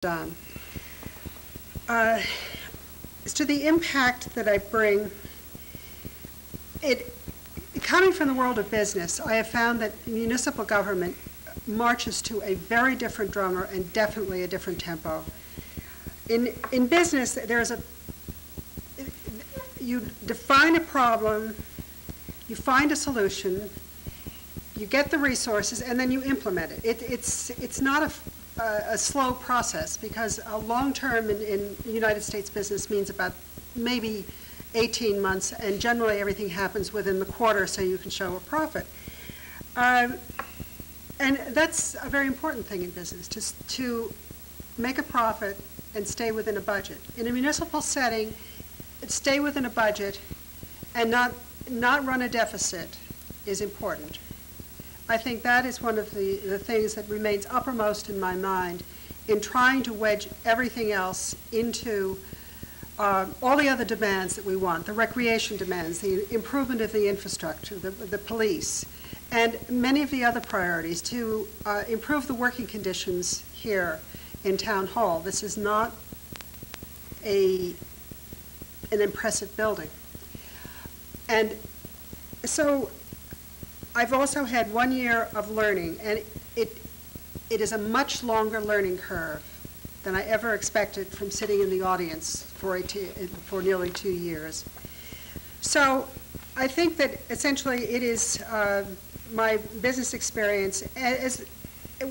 done. As to the impact that I bring, coming from the world of business, I have found that municipal government marches to a very different drummer and definitely a different tempo. In business, you define a problem, you find a solution, you get the resources, and then you implement it. It's not a slow process, because a long term in United States business means about maybe 18 months, and generally everything happens within the quarter so you can show a profit. And that's a very important thing in business, to make a profit and stay within a budget. In a municipal setting, stay within a budget and not run a deficit is important. I think that is one of the things that remains uppermost in my mind in trying to wedge everything else into all the other demands that we want, the recreation demands, the improvement of the infrastructure, the police, and many of the other priorities to improve the working conditions here in Town Hall. This is not an impressive building. And so I've also had 1 year of learning, and it is a much longer learning curve than I ever expected from sitting in the audience for nearly 2 years. So I think that essentially it is my business experience,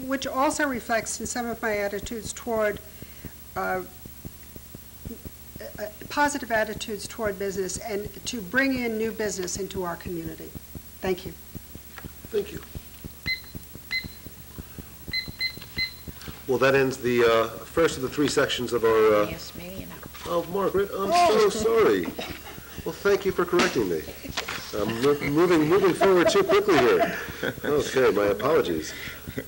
which also reflects in some of my attitudes toward positive attitudes toward business and to bring in new business into our community. Thank you. Thank you. Well, that ends the first of the three sections of our... Yes, me, Oh, Margaret, I'm so sorry. Well, thank you for correcting me. I'm moving forward too quickly here. Okay, my apologies.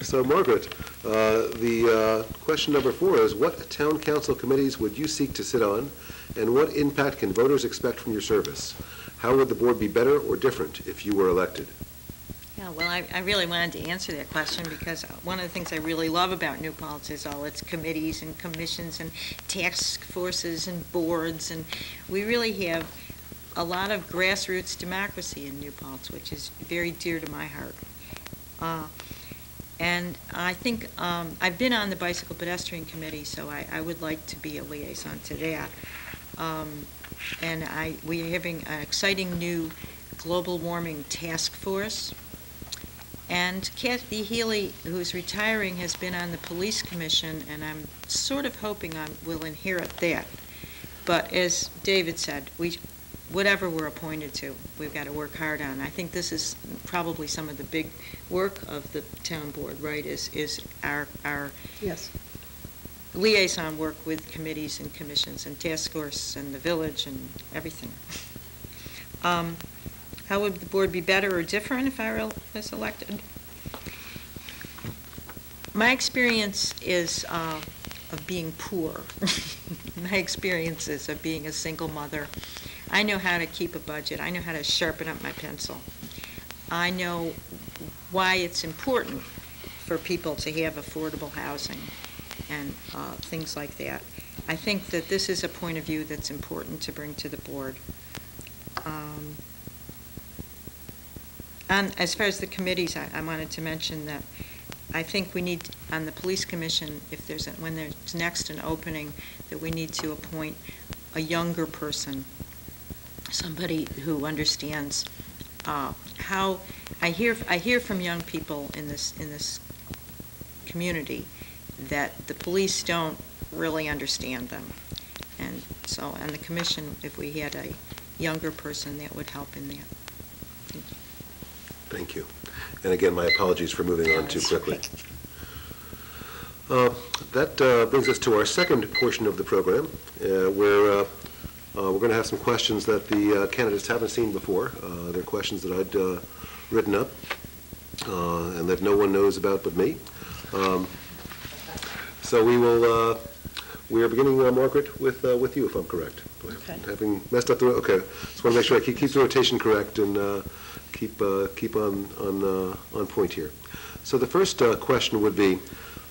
So, Margaret, the question number 4 is, what town council committees would you seek to sit on, and what impact can voters expect from your service? How would the board be better or different if you were elected? Yeah, well, I really wanted to answer that question because one of the things I really love about New Paltz is all its committees and commissions and task forces and boards, and we really have a lot of grassroots democracy in New Paltz, which is very dear to my heart. And I think I've been on the Bicycle Pedestrian Committee, so I would like to be a liaison to that. And we are having an exciting new global warming task force. And Kathy Healy, who's retiring, has been on the Police Commission, and I'm sort of hoping I will inherit that. But as David said, whatever we're appointed to, we've got to work hard on. I think this is probably some of the big work of the town board, right, is our yes. liaison work with committees and commissions and task force and the village and everything. How would the board be better or different if I was elected? My experience is of being poor. My experience is of being a single mother. I know how to keep a budget. I know how to sharpen up my pencil. I know why it's important for people to have affordable housing and things like that. I think that this is a point of view that's important to bring to the board. And as far as the committees, I wanted to mention that I think we need, on the Police Commission, when there's next an opening, that we need to appoint a younger person, somebody who understands how. I hear from young people in this community that the police don't really understand them, and so on the commission, if we had a younger person, that would help in that. Thank you. Thank you. And again, my apologies for moving on too quickly. That brings us to our second portion of the program, where we're going to have some questions that the candidates haven't seen before. They're questions that I'd written up and that no one knows about but me. So we are beginning, Margaret, with you, if I'm correct. Okay. Having messed up okay. Just want to make sure I keep the rotation correct and keep on point here. So the first question would be,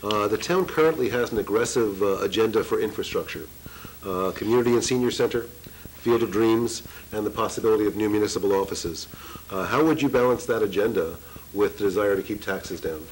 The town currently has an aggressive agenda for infrastructure. Community and senior center, Field of Dreams, and the possibility of new municipal offices. How would you balance that agenda with the desire to keep taxes down?